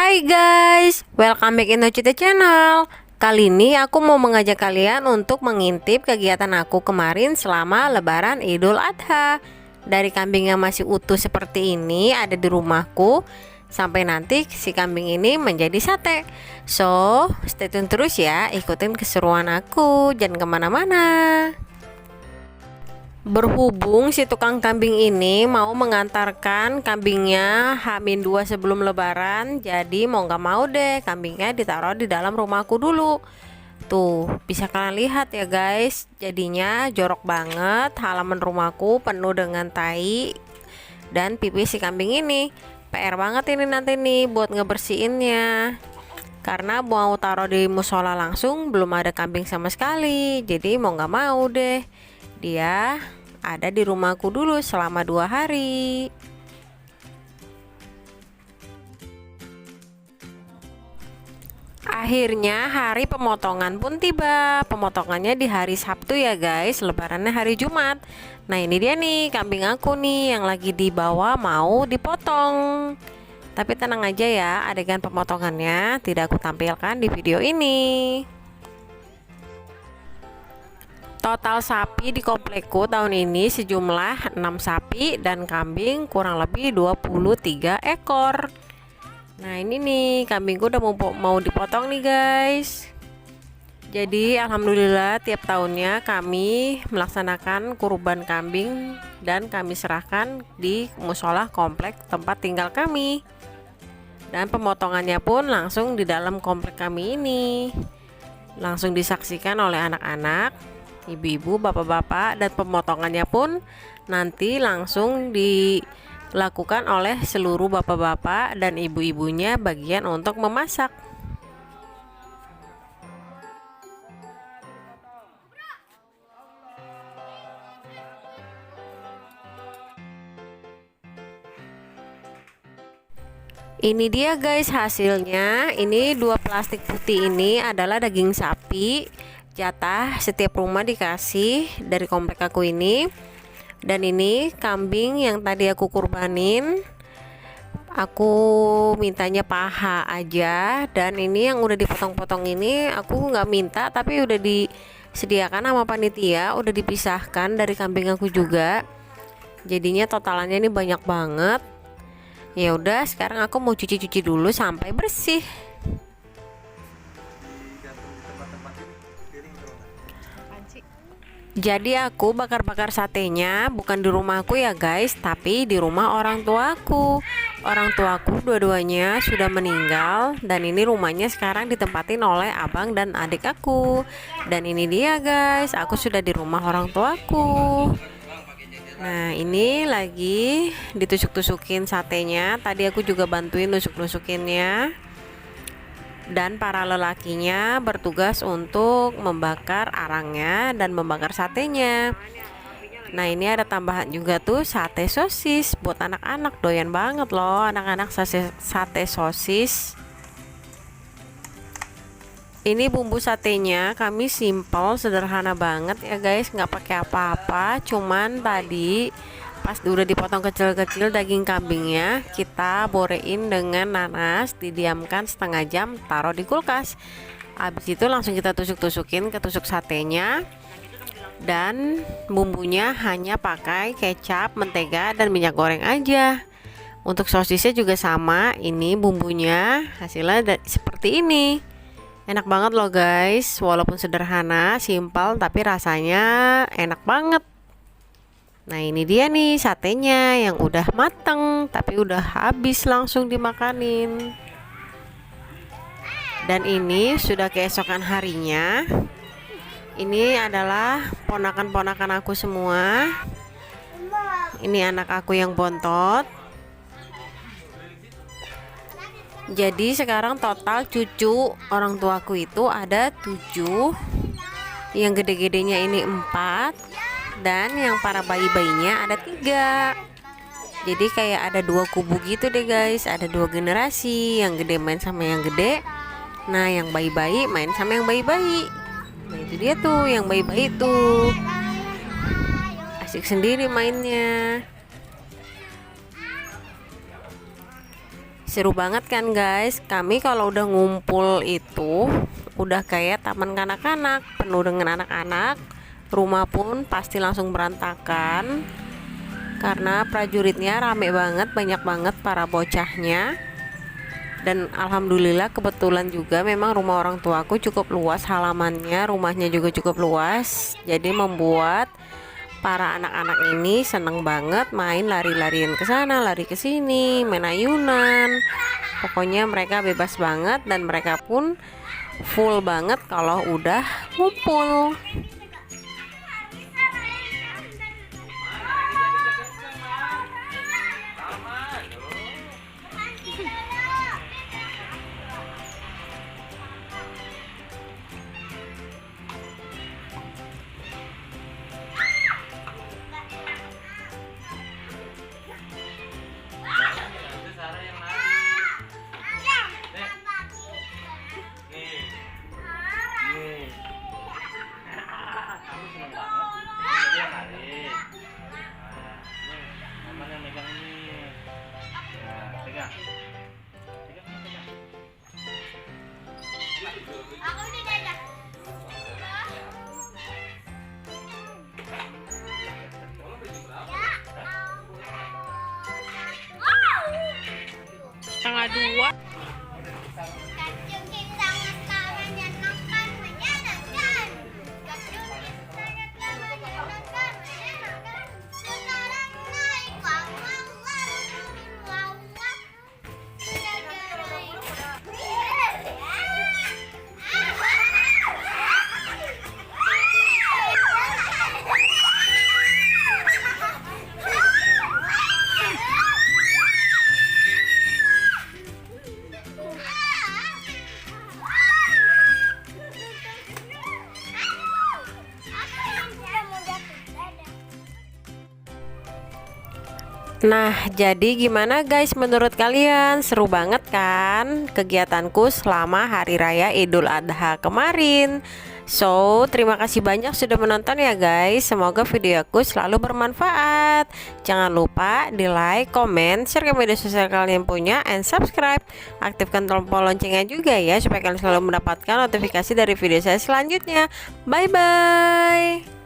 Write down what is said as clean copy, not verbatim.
Hai guys, welcome back in Cita Channel. Kali ini aku mau mengajak kalian untuk mengintip kegiatan aku kemarin selama Lebaran Idul Adha. Dari kambing yang masih utuh seperti ini ada di rumahku, sampai nanti si kambing ini menjadi sate. So, stay tune terus ya, ikutin keseruan aku, jangan kemana-mana. Berhubung si tukang kambing ini mau mengantarkan kambingnya H-2 sebelum lebaran, jadi mau gak mau deh kambingnya ditaruh di dalam rumahku dulu. Tuh, bisa kalian lihat ya guys, jadinya jorok banget. Halaman rumahku penuh dengan tai dan pipis si kambing ini. PR banget ini nanti nih buat ngebersihinnya, karena mau taruh di musola langsung belum ada kambing sama sekali. Jadi mau gak mau deh dia ada di rumahku dulu selama 2 hari. Akhirnya hari pemotongan pun tiba. Pemotongannya di hari Sabtu ya guys, lebarannya hari Jumat. Nah ini dia nih kambing aku nih yang lagi dibawa mau dipotong. Tapi tenang aja ya, adegan pemotongannya tidak aku tampilkan di video ini. Total sapi di komplekku tahun ini sejumlah 6 sapi dan kambing kurang lebih 23 ekor. Nah ini nih kambingku udah mau dipotong nih guys. Jadi alhamdulillah tiap tahunnya kami melaksanakan kurban kambing dan kami serahkan di musola komplek tempat tinggal kami. Dan pemotongannya pun langsung di dalam komplek kami ini. Langsung disaksikan oleh anak-anak, ibu-ibu, bapak-bapak, dan pemotongannya pun nanti langsung dilakukan oleh seluruh bapak-bapak dan ibu-ibunya bagian untuk memasak. Ini dia guys hasilnya. Ini 2 plastik putih ini adalah daging sapi. Jatah setiap rumah dikasih dari komplek aku ini. Dan ini kambing yang tadi aku kurbanin, aku mintanya paha aja. Dan ini yang udah dipotong-potong ini aku nggak minta, tapi udah disediakan sama panitia, udah dipisahkan dari kambing aku juga. Jadinya totalannya ini banyak banget. Ya udah, sekarang aku mau cuci-cuci dulu sampai bersih. Jadi aku bakar-bakar satenya bukan di rumahku ya guys, tapi di rumah orang tuaku. Orang tuaku dua-duanya sudah meninggal dan ini rumahnya sekarang ditempatin oleh abang dan adik aku. Dan ini dia guys, aku sudah di rumah orang tuaku. Nah ini lagi ditusuk-tusukin satenya. Tadi aku juga bantuin nusuk-nusukinnya. Dan para lelakinya bertugas untuk membakar arangnya dan membakar satenya. Nah ini ada tambahan juga tuh sate sosis buat anak-anak, doyan banget loh anak-anak sate sosis. Ini bumbu satenya kami simple, sederhana banget ya guys, nggak pakai apa-apa. Cuman tadi pas udah dipotong kecil-kecil daging kambingnya, kita borein dengan nanas, didiamkan setengah jam, taruh di kulkas. Habis itu langsung kita tusuk-tusukin ke tusuk satenya. Dan bumbunya hanya pakai kecap, mentega, dan minyak goreng aja. Untuk sosisnya juga sama, ini bumbunya hasilnya seperti ini. Enak banget loh guys, walaupun sederhana, simpel, tapi rasanya enak banget. Nah ini dia nih satenya yang udah mateng, tapi udah habis langsung dimakanin. Dan ini sudah keesokan harinya. Ini adalah ponakan-ponakan aku semua. Ini anak aku yang bontot. Jadi sekarang total cucu orang tuaku itu ada 7. Yang gede-gedenya ini 4. Dan yang para bayi-bayinya ada 3. Jadi kayak ada 2 kubu gitu deh guys. Ada 2 generasi, yang gede main sama yang gede. Nah yang bayi-bayi main sama yang bayi-bayi. Nah itu dia tuh yang bayi-bayi tuh, asik sendiri mainnya. Seru banget kan guys. Kami kalau udah ngumpul itu udah kayak taman kanak-kanak, penuh dengan anak-anak. Rumah pun pasti langsung berantakan karena prajuritnya rame banget, banyak banget para bocahnya. Dan alhamdulillah kebetulan juga memang rumah orang tuaku cukup luas halamannya, rumahnya juga cukup luas. Jadi membuat para anak-anak ini seneng banget main lari-larian ke sana, lari ke sini, main ayunan. Pokoknya mereka bebas banget dan mereka pun full banget kalau udah ngumpul. Setengah dua. Nah, jadi gimana guys menurut kalian? Seru banget kan kegiatanku selama Hari Raya Idul Adha kemarin? So, terima kasih banyak sudah menonton ya guys. Semoga videoku selalu bermanfaat. Jangan lupa di like, comment, share ke media sosial kalian punya, and subscribe. Aktifkan tombol loncengnya juga ya supaya kalian selalu mendapatkan notifikasi dari video saya selanjutnya. Bye bye.